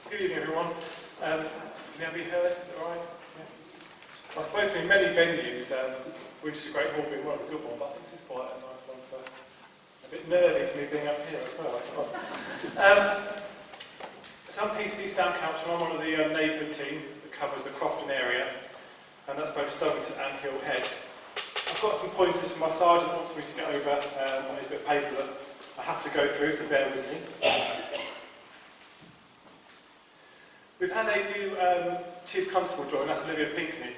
Good evening, everyone. Can you be heard? Is that all right? Yeah. I've spoken in many venues, which is a great hall being one of the good ones, but I think this is quite a nice one for a bit nervy for me being up here as well. So I'm PC Sound Council. I'm one of the neighbourhood team that covers the Crofton area, and that's both Stubbington and Hill Head. I've got some pointers from my sergeant who wants me to get over on his bit of paper that I have to go through, so bear with me. We've had a new Chief Constable join us, Olivia Pinckney.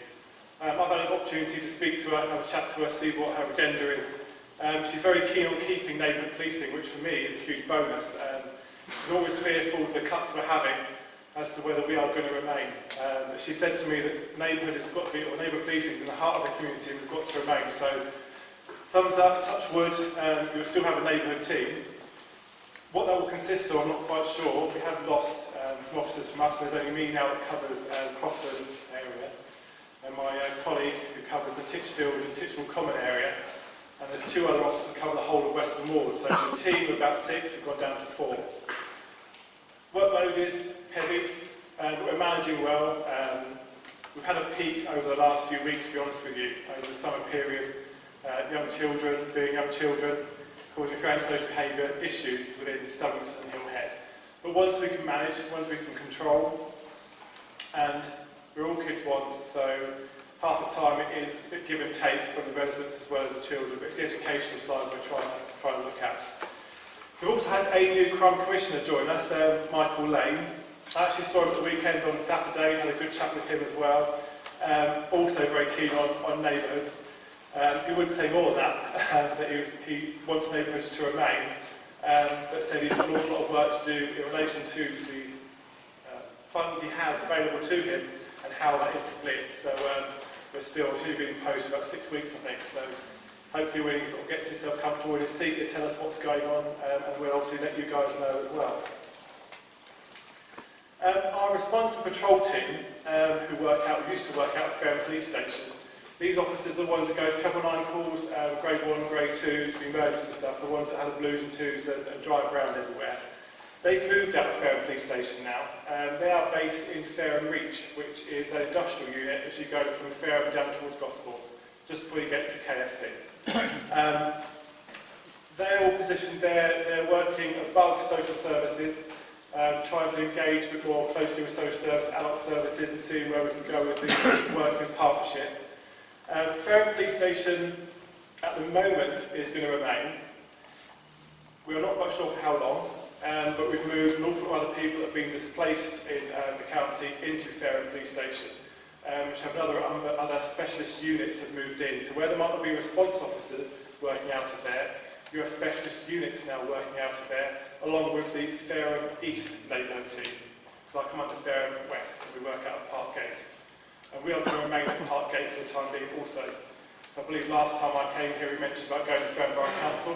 I've had an opportunity to speak to her, have a chat to her, see what her agenda is. She's very keen on keeping neighbourhood policing, which for me is a huge bonus. She's always fearful of the cuts we're having as to whether we are going to remain. She said to me that neighbourhood has got to be, or neighbourhood policing is in the heart of the community, and we've got to remain. So, thumbs up, touch wood, we will still have a neighbourhood team. What that will consist of, I'm not quite sure. We have lost some officers from us. There's only me now that covers Crofton area, and my colleague who covers the Titchfield and Titchfield Common area, and there's two other officers that cover the whole of Western Ward. So the team of about 6, we've gone down to 4. Workload is heavy, but we're managing well. We've had a peak over the last few weeks, to be honest with you, over the summer period. Young children being young children, causing antisocial behaviour issues within Stubbington and Hill Head. But ones we can manage, ones we can control, and we're all kids once, so half the time it is a bit give and take from the residents as well as the children, but it's the educational side we're trying to look at. We've also had a new crime commissioner join us, Michael Lane. I actually saw him at the weekend on Saturday, had a good chat with him as well. Also very keen on neighbourhoods. He wouldn't say more than that, that he wants neighbourhoods to remain, but said he's got an awful lot of work to do in relation to the fund he has available to him and how that is split. So we're still being posted about 6 weeks, I think. So hopefully when he sort of gets himself comfortable in his seat, he'll tell us what's going on, and we'll obviously let you guys know as well. Our response and patrol team, who used to work out at Fairham Police Station. These officers are the ones that go to 999 calls, grade 1, grade 2s, the emergency stuff, the ones that have the blues and twos and drive around everywhere. They've moved out of Fairham Police Station now. They are based in Fairham Reach, which is an industrial unit as you go from Fairham down towards Gosport, just before you get to KFC. They're all positioned there, they're working above social services, trying to engage a bit more closely with social service, adult services, and seeing where we can go with the work in partnership. Fairham Police Station at the moment is going to remain. We are not quite sure for how long, but we've moved an awful lot of other people that have been displaced in the county into Fairham Police Station, which have other specialist units have moved in. So where there might not be response officers working out of there, you have specialist units now working out of there, along with the Fairham East neighbourhood team. Because I come under Fairham West, and we work out of Parkgate. And we are going to remain at Parkgate for the time being also. I believe last time I came here we mentioned about going to Fairham Borough Council,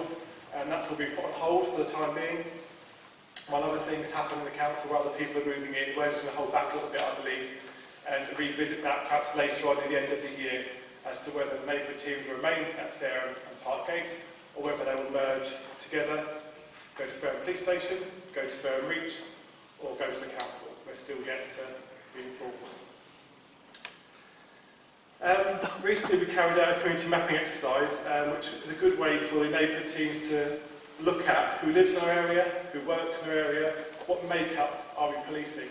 and that's will be put on hold for the time being. While other things happen in the council, while other people are moving in, we're just going to hold back a little bit, I believe, and revisit that perhaps later on at the end of the year as to whether the neighbourhood teams remain at Fairham and Parkgate, or whether they will merge together, go to Fairham Police Station, go to Fairham Reach, or go to the council. We're still yet to be informed. Recently we carried out a community mapping exercise, which is a good way for the neighbourhood teams to look at who lives in our area, who works in our area, what makeup are we policing.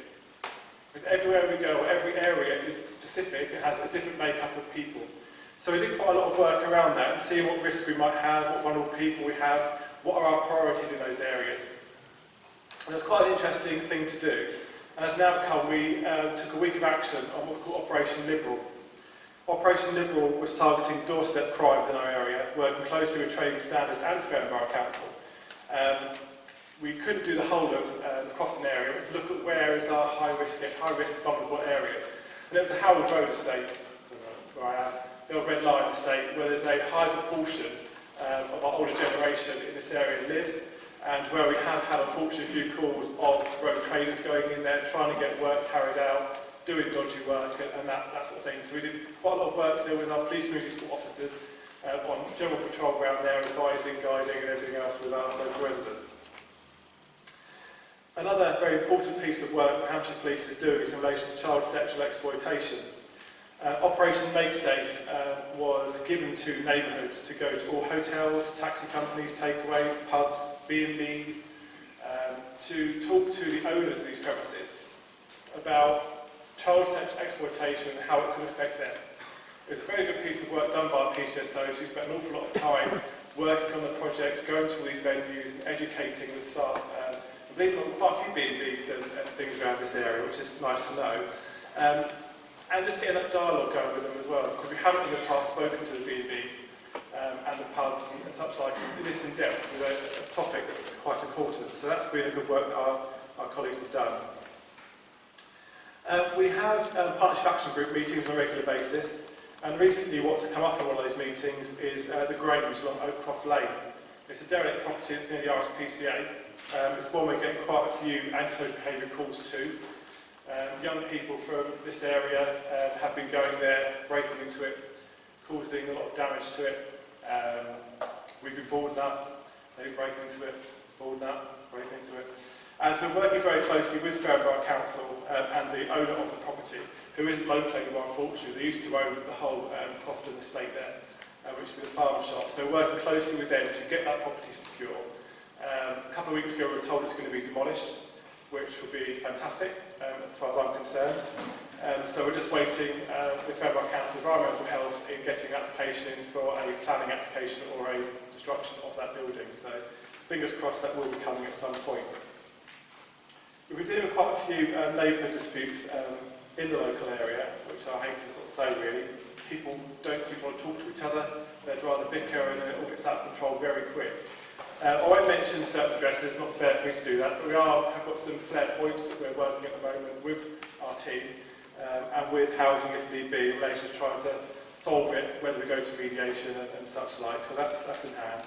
Because everywhere we go, every area is specific, it has a different makeup of people. So we did quite a lot of work around that and seeing what risks we might have, what vulnerable people we have, what are our priorities in those areas. And it's quite an interesting thing to do. And as an outcome, we took a week of action on what we call Operation Liberal. Operation Liberal was targeting doorstep crime in our area, working closely with trading standards and Fairham Borough Council. We couldn't do the whole of the Crofton area, but to look at where is our high-risk vulnerable areas. And it was the Howard Road estate, where I am, the old Red Lion estate, where there's a high proportion of our older generation in this area live, and where we have had unfortunately a few calls of road traders going in there, trying to get work carried out, doing dodgy work and that sort of thing. So we did quite a lot of work there with our police community support officers on general patrol ground there, advising, guiding and everything else with our local residents. Another very important piece of work that Hampshire Police is doing is in relation to child sexual exploitation. Operation Make Safe was given to neighbourhoods to go to all hotels, taxi companies, takeaways, pubs, B&Bs, to talk to the owners of these premises about child sexual exploitation and how it could affect them. It was a very good piece of work done by PCSOs who spent an awful lot of time working on the project, going to all these venues and educating the staff. I believe there were quite a few B&Bs and things around this area, which is nice to know. And just getting that dialogue going with them as well, because we haven't in the past spoken to the B&Bs and the pubs and such like this in depth with a topic that's quite important. So that's been a good work that our colleagues have done. We have partnership action group meetings on a regular basis, and recently what's come up in one of those meetings is the Grange along Oakcroft Lane. It's a derelict property, it's near the RSPCA. It's one we're getting quite a few antisocial behaviour calls to. Young people from this area have been going there, breaking into it, causing a lot of damage to it. We've been boarding up, they've breaking into it, boarding up, breaking into it. And so we're working very closely with Farnborough Council and the owner of the property, who isn't local anymore, unfortunately. They used to own the whole Crofton estate there, which would be the farm shop. So we're working closely with them to get that property secure. A couple of weeks ago we were told it's going to be demolished, which will be fantastic as far as I'm concerned. So we're just waiting with Farnborough Council Environmental Health in getting an application in for a planning application or a destruction of that building. So fingers crossed that will be coming at some point. We've been dealing with quite a few neighbourhood disputes in the local area, which I hate to sort of say really. People don't seem to want to talk to each other, they'd rather bicker and it all gets out of control very quick. I won't mention certain addresses, it's not fair for me to do that, but we have got some flare points that we're working at the moment with our team and with housing if need be in relation to trying to solve it, whether we go to mediation and such like, so that's in hand.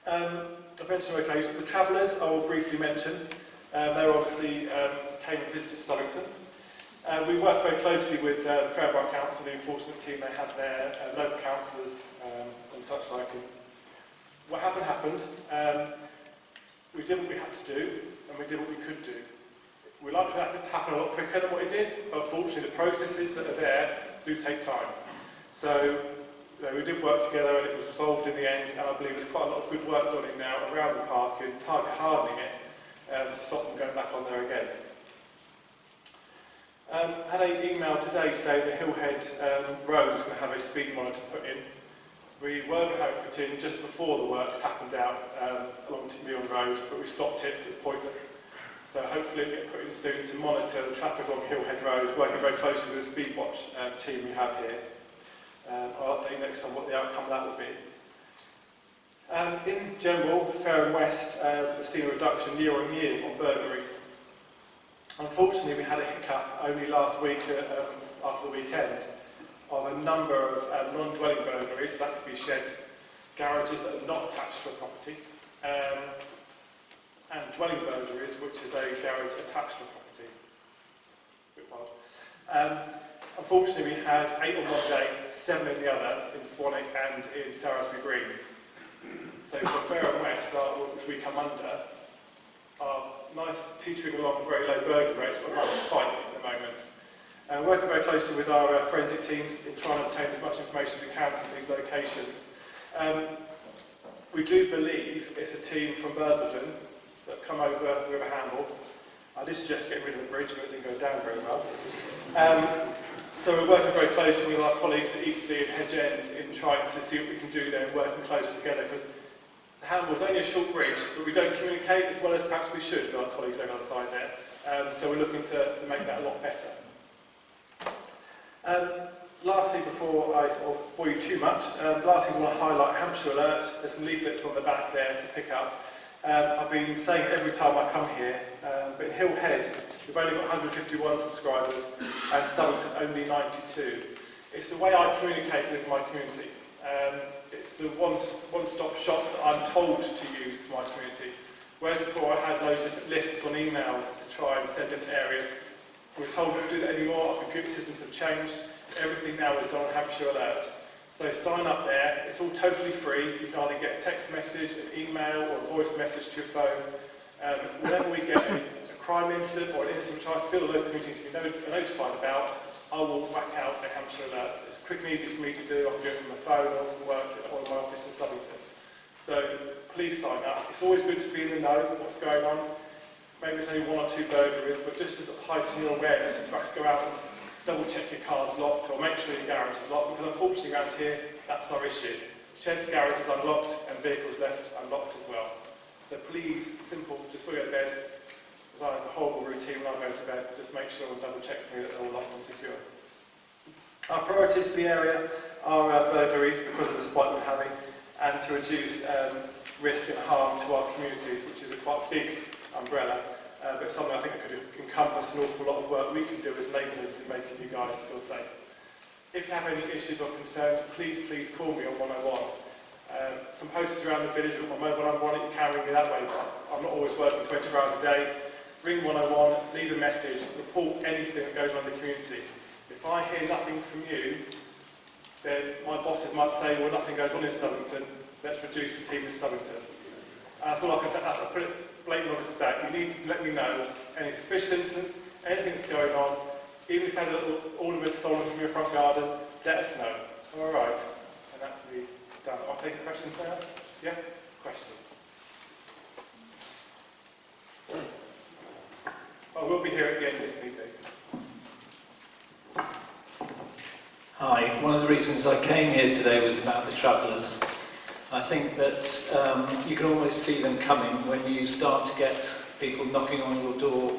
I mentioned the travellers I will briefly mention. They obviously came and visited Stubbington. We worked very closely with the Farnborough Council, the enforcement team they had there, local councillors and such like. What happened. We did what we had to do, and we did what we could do. We'd like to have it happen a lot quicker than what it did, but unfortunately the processes that are there do take time. So we did work together and it was resolved in the end, and I believe there's quite a lot of good work done in now around the park and target hardening it to stop them going back on there again. Had an email today saying the Hillhead Road is going to have a speed monitor put in. We were going to have it put in just before the works happened out along Timbeon Road, but we stopped it, it was pointless. So hopefully it'll get put in soon to monitor the traffic along Hillhead Road, working very closely with the Speedwatch team we have here. I'll update next on what the outcome of that will be. In general, Fair and West have seen a reduction year on year on burglaries. Unfortunately, we had a hiccup only last week after the weekend of a number of non-dwelling burglaries, so that could be sheds, garages that are not attached to a property, and dwelling burglaries, which is a garage attached to a property. A bit wild. Unfortunately, we had 8 on one day, 7 in the other, in Swanwick and in Sarasby Green. So for Fair and West, which we come under, are nice teetering along very low burglary rates, but a nice spike at the moment. Working very closely with our forensic teams in trying to obtain as much information as we can from these locations. We do believe it's a team from Bursleden that have come over with a handle. I did suggest getting rid of the bridge, but it didn't go down very well. So we're working very closely with our colleagues at Eastleigh and Hedge End in trying to see what we can do there and working close together, because the handle is only a short bridge, but we don't communicate as well as perhaps we should with our colleagues over on the side there. So we're looking to make that a lot better. Lastly, before I sort of bore you too much, last thing I want to highlight Hampshire Alert. There's some leaflets on the back there to pick up. I've been saying it every time I come here, but in Hill Head we've only got 151 subscribers and Stubbington only 92. It's the way I communicate with my community. It's the one-stop shop that I'm told to use to my community. Whereas before I had loads of different lists on emails to try and send different areas. We're told not to do that anymore, our computer systems have changed. Everything now is done on Hampshire Alert. So sign up there, it's all totally free. You can either get a text message, an email or a voice message to your phone. Whenever we get a crime incident or an incident which I feel the local community needs to be notified about, I will whack out a Hampshire alert. It's quick and easy for me to do. I can do it from my phone or from work or in my office in Stubbington. So please sign up. It's always good to be in the know of what's going on. Maybe it's only 1 or 2 burglaries, but just to sort of heighten your awareness, is to actually go out and double check your car's locked or make sure your garage is locked, because unfortunately around here, that's our issue. Sheds, garages unlocked and vehicles left unlocked as well. So please, simple, just before you go to bed, because I have a horrible routine when I go to bed, just make sure and double check for me that they're all locked and secure. Our priorities for the area are burglaries because of the spike we're having, and to reduce risk and harm to our communities, which is a quite big umbrella, but something I think that could encompass an awful lot of work we can do as neighbourhoods in making you guys feel safe. If you have any issues or concerns, please call me on 101. Some posters around the village with my mobile number on it, you can ring me that way, but I'm not always working 24 hours a day. Ring 101, leave a message, report anything that goes on in the community. If I hear nothing from you, then my bosses might say, well, nothing goes on in Stubbington, let's reduce the team in Stubbington. And that's all I can say. I'll put it blatantly obvious as that. You need to let me know any suspicious incidents, anything that's going on. Even if you had a little ornament stolen from your front garden, let us know. All right. And that's me done. I'll take questions now. Yeah? Questions? I will be here at the end if need be. Hi. One of the reasons I came here today was about the travellers. I think that you can almost see them coming when you start to get people knocking on your door,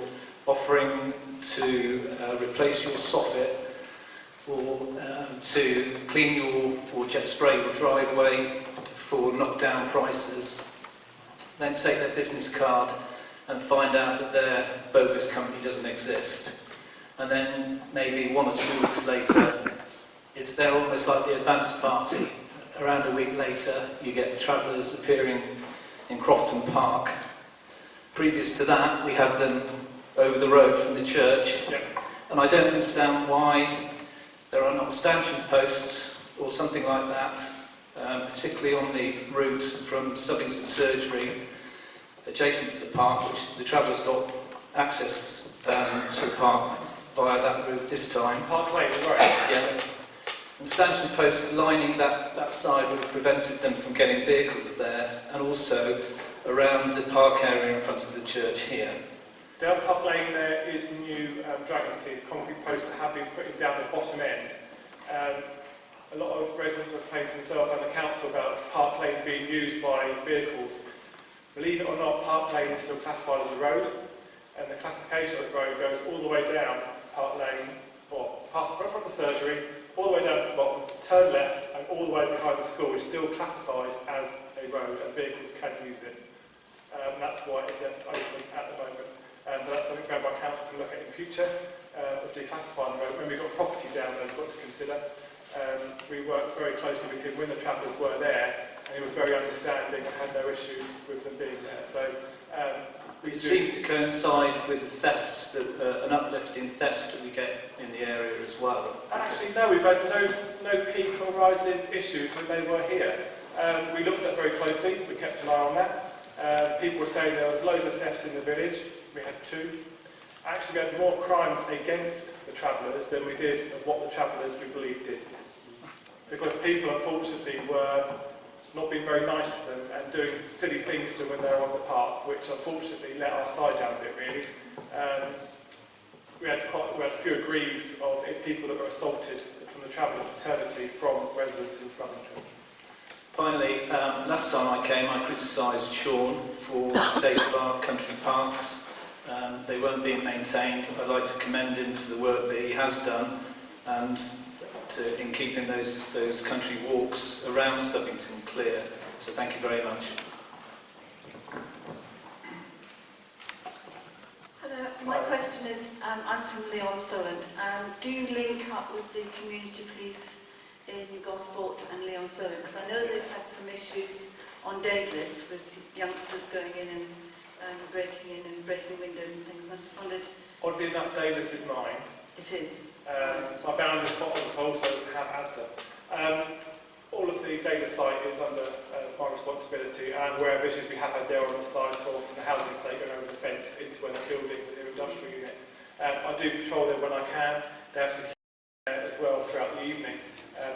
offering to replace your soffit or to clean your or jet spray your driveway for knockdown prices. Then take their business card and find out that their bogus company doesn't exist. And then maybe 1 or 2 weeks later, it's there almost like the advance party. Around a week later, you get travellers appearing in Crofton Park. Previous to that, we had them over the road from the church. Yep. And I don't understand why there are not stanchion posts or something like that, particularly on the route from Stubbington Surgery, adjacent to the park, which the travellers got access to the park via that route this time. Park Lane, right? Yeah. And stanchion posts lining that side would have prevented them from getting vehicles there, and also around the park area in front of the church here. Down Park Lane there is new Dragon's Teeth concrete posts that have been put in down the bottom end. A lot of residents were complaining to themselves and the council about Park Lane being used by vehicles. Believe it or not, Park Lane is still classified as a road, and the classification of the road goes all the way down Park Lane, or past the front of the surgery, all the way down to the bottom, turn left, and all the way behind the school is still classified as a road, and vehicles can use it. That's why it's left open at the moment. But that's something found by council can look at in the future, of declassifying the road. When we've got property down there, we've got to consider. We worked very closely with him when the travellers were there, and he was very understanding and had no issues with them being there. So it seems to coincide with the thefts, an uplift in thefts that we get in the area as well. Actually, no, we've had no peak or rise in issues when they were here. We looked at that very closely, we kept an eye on that. People were saying there was loads of thefts in the village, we had 2. Actually, we had more crimes against the travellers than we did of what the travellers we believe did. Because people, unfortunately, were not being very nice to them and doing silly things to them when they were on the park, which unfortunately let our side down a bit, really. We had a few aggrieved of people that were assaulted from the traveller fraternity from residents in Stubbington. Finally, last time I came, I criticised Sean for the state of our country paths. They weren't being maintained. I'd like to commend him for the work that he has done and in keeping those country walks around Stubbington clear. So thank you very much. Hello, my question is, I'm from Leon Solent. Do you link up with the community police in Gosport and Leon Solent? Because I know they've had some issues on Davis with youngsters going in and breaking windows and things. I just wondered... Oddly enough, Davis is mine. It is. My boundaries also have Asda. all of the data site is under my responsibility, and wherever issues we have had there on the site or from the housing estate going over the fence into where they're building with their industrial units. I do patrol them when I can. They have security as well throughout the evening,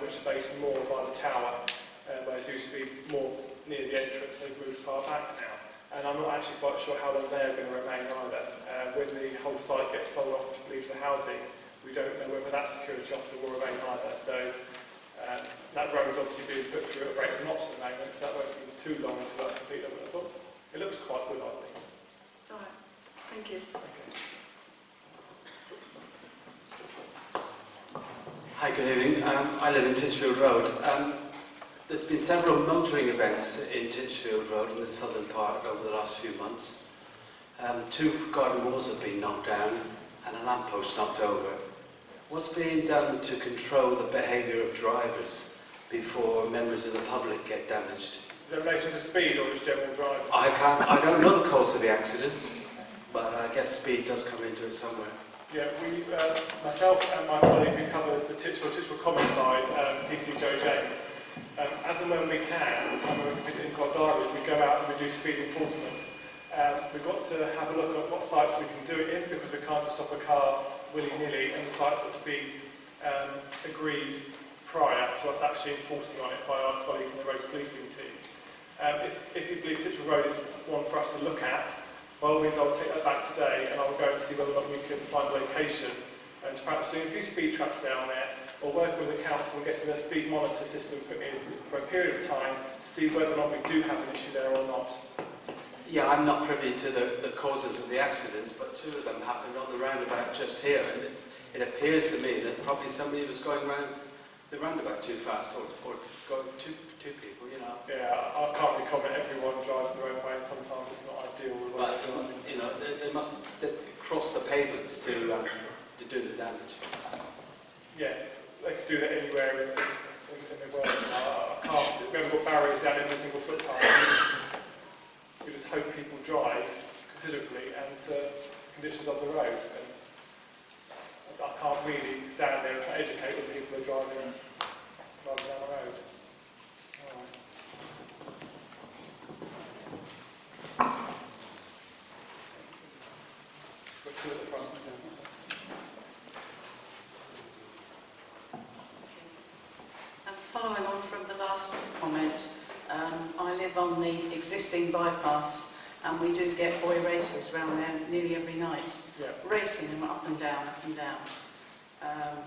which are based more by the tower, whereas it used to be more near the entrance. They've moved far back now. And I'm not actually quite sure how long they're going to remain either. When the whole site gets sold off to leave the housing, we don't know whether that security officer will remain either. So that road is obviously being put through at a rate of knots at the moment, so that won't be too long until that's complete. I would have thought. It looks quite good, I think. All right. Thank you. Okay. Hi, good evening. I live in Titchfield Road. There's been several motoring events in Titchfield Road in the southern part over the last few months. 2 garden walls have been knocked down and a lamppost knocked over. What's being done to control the behaviour of drivers before members of the public get damaged? Is it in relation to speed or just general driving? I don't know the cause of the accidents, but I guess speed does come into it somewhere. Yeah, myself and my colleague who covers the Titchfield Common side, PC Joe James, as and when we can, and when we fit it into our diaries, we go out and we do speed enforcement. We've got to have a look at what sites we can do it in, because we can't just stop a car willy-nilly, and the sites got to be agreed prior to us actually enforcing on it by our colleagues in the roads policing team. If you believe Titchfield Road is one for us to look at, by all means I'll take that back today and I'll go and see whether or not we can find a location and to perhaps do a few speed traps down there, or working with the council and getting a speed monitor system put in for a period of time to see whether or not we do have an issue there or not. Yeah, I'm not privy to the causes of the accidents, but 2 of them happened on the roundabout just here, and it appears to me that probably somebody was going round the roundabout too fast, or going two people, you know. Yeah, I can't really comment. Everyone drives their own way, and sometimes it's not ideal. But you know, they must cross the pavements to do the damage. Yeah, they could do that anywhere in the world. I can't. We haven't got barriers down every single footpath. We just hope people drive considerably and to conditions of the road. And I can't really stand there and try to educate when people are driving down the road. All right. Got 2 at the front. And following on from the last comment, I live on the existing bypass, and we do get boy races around there nearly every night, racing them up and down,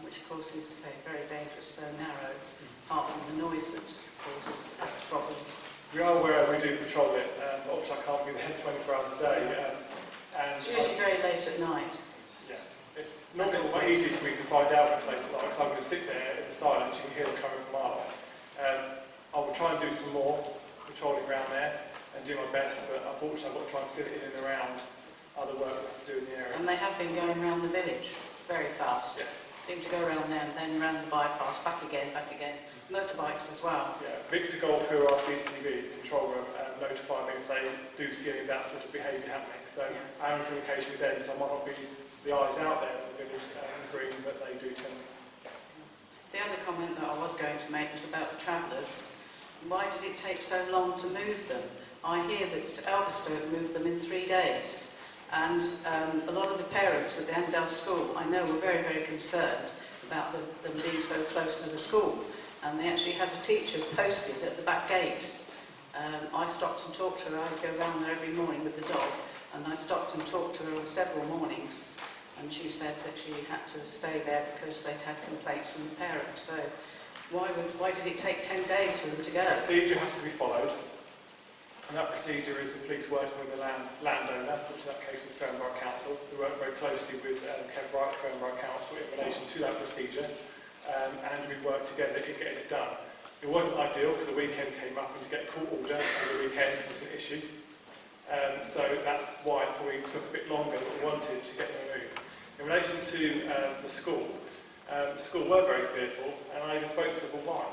which of course is very dangerous, so narrow, apart from the noise that causes us problems. We are aware we do patrol it, but obviously I can't be there 24 hours a day. It's usually very late at night. Yeah, it's quite easy for me to find out when it's late at night, because I'm going to sit there in the silence, you can hear them coming from miles. I will try and do some more patrolling around there and do my best, but unfortunately I've got to try and fit it in and around other work we have to do in the area. And they have been going around the village very fast. Yes. Seem to go around there and then around the bypass, back again. Motorbikes as well. Yeah, Victor Golf, who are our CCTV control room, notify me if they do see any of that sort of behaviour happening. So I'm in communication with them, so I might not be the eyes out there in the village agreeing, but they do tend to. The other comment that I was going to make was about the travellers. Why did it take so long to move them? I hear that Elverstoke moved them in 3 days, and a lot of the parents at the Andale school, I know, were very, very concerned about them being so close to the school, and they actually had a teacher posted at the back gate. I stopped and talked to her. I would go round there every morning with the dog, and I stopped and talked to her on several mornings, and she said that she had to stay there because they'd had complaints from the parents. So why did it take 10 days for them to go? The procedure has to be followed, and that procedure is the police working with the landowner, which in that case was Fernborough Council. We work very closely with Kev Wright, Fernborough Council, in relation to that procedure, and we worked together in getting it done. It wasn't ideal because the weekend came up, and to get a court order over the weekend was an issue. So that's why it probably took a bit longer than we wanted to get them removed. In relation to the school were very fearful, and I even spoke to them, well, why?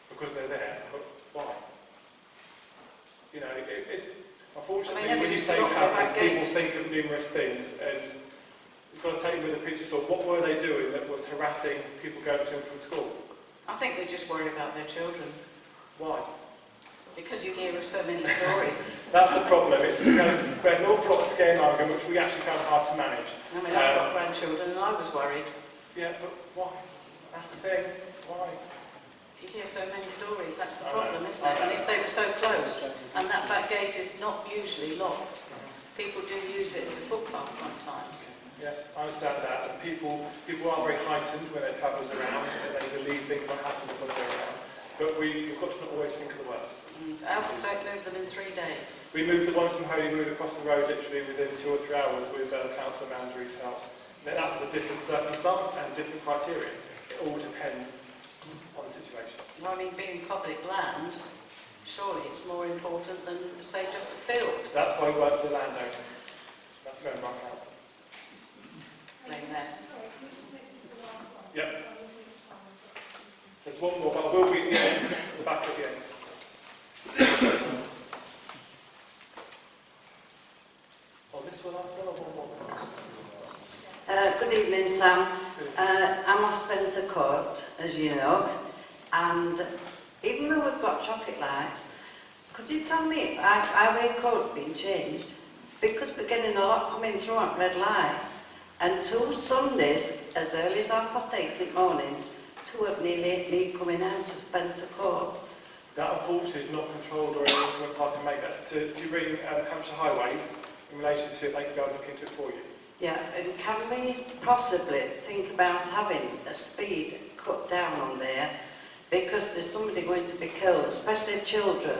Because they're there, but why? You know, it's unfortunately when you say travellers, people think of numerous things, and you've got to take them with a picture. So what were they doing that was harassing people going to and from school? I think they just worry about their children. Why? Because you hear of so many stories. That's the problem. It's we had an awful lot of scaremongering, which we actually found hard to manage. I mean, I've got grandchildren and I was worried. Yeah, but why? That's the thing. Why? You hear so many stories, that's the problem, isn't it? And if they were so close, and that back gate is not usually locked, people do use it as a footpath sometimes. Yeah, I understand that. And people are very heightened when their travellers around, and they believe things might happen because they're around. But we've got to not always think of the worst. Alverstoke moved them in 3 days. We moved the ones from Holyrood across the road literally within 2 or 3 hours with Councillor Mandry's help. Now, that was a different circumstance and different criteria. It all depends on the situation. Well, I mean, being public land, surely it's more important than, say, just a field. That's why we work with the landowners. That's a member of our council. Blame them. Sorry, can we just make this the last one? Yep. There's one more, but I will be at the end, at the back at the end. Oh, this one, last one, or one more? Good evening, Sam. I'm off Spencer Court, as you know, and even though we've got traffic lights, could you tell me, our way code been changed? Because we're getting a lot coming through on red light, and 2 Sundays, as early as 8:30 in the morning, 2 of nearly coming out of Spencer Court. That unfortunately is not controlled or any influence I can make. That's to, if you ring Hampshire Highways in relation to it, they can go and look into it for you. Yeah, and can we possibly think about having a speed cut down on there, because there's somebody going to be killed, especially children.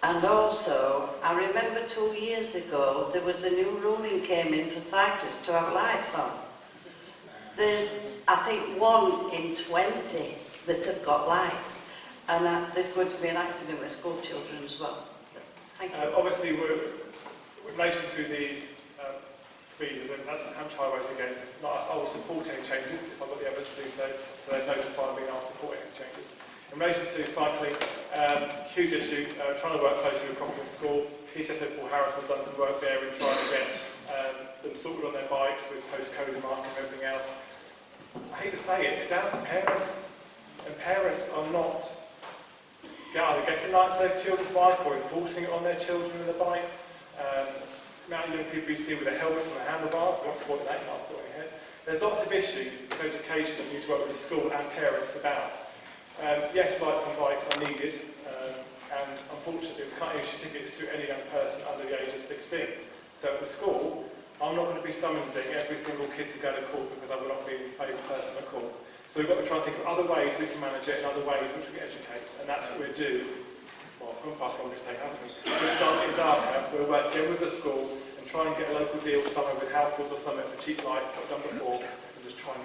And also, I remember 2 years ago, there was a new ruling came in for cyclists to have lights on. There's, I think, 1 in 20 that have got lights, and there's going to be an accident with school children as well. Thank you. Obviously, in relation to the speed, that's Hampshire Highways again. Not us. I will support any changes if I've got the evidence to do so, so they notify me and I'll support any changes. In relation to cycling, huge issue, trying to work closely with Crofton School. PHSO Paul Harrison's done some work there in trying to get them sorted on their bikes with postcode and marking and everything else. I hate to say it, it's down to parents. And parents are not either getting lights on their children's bike or enforcing it on their children with a bike. Now young people you see with their helmets on their handlebars, what's the point of that, you might put on your head. There's lots of issues in education that you need to work with the school and parents about. Yes, lights on bikes are needed, and unfortunately we can't issue tickets to any young person under the age of 16. So at the school, I'm not going to be summoning every single kid to go to court because I will not be the favourite person at court. So we've got to try and think of other ways we can manage it and other ways which we can educate, and that's what we'll do. Well, I'm past one mistake, haven't we? When it starts getting darker, we'll work again with the school and try and get a local deal somewhere with Halfords or somewhere for cheap lights like I've done before, and just try and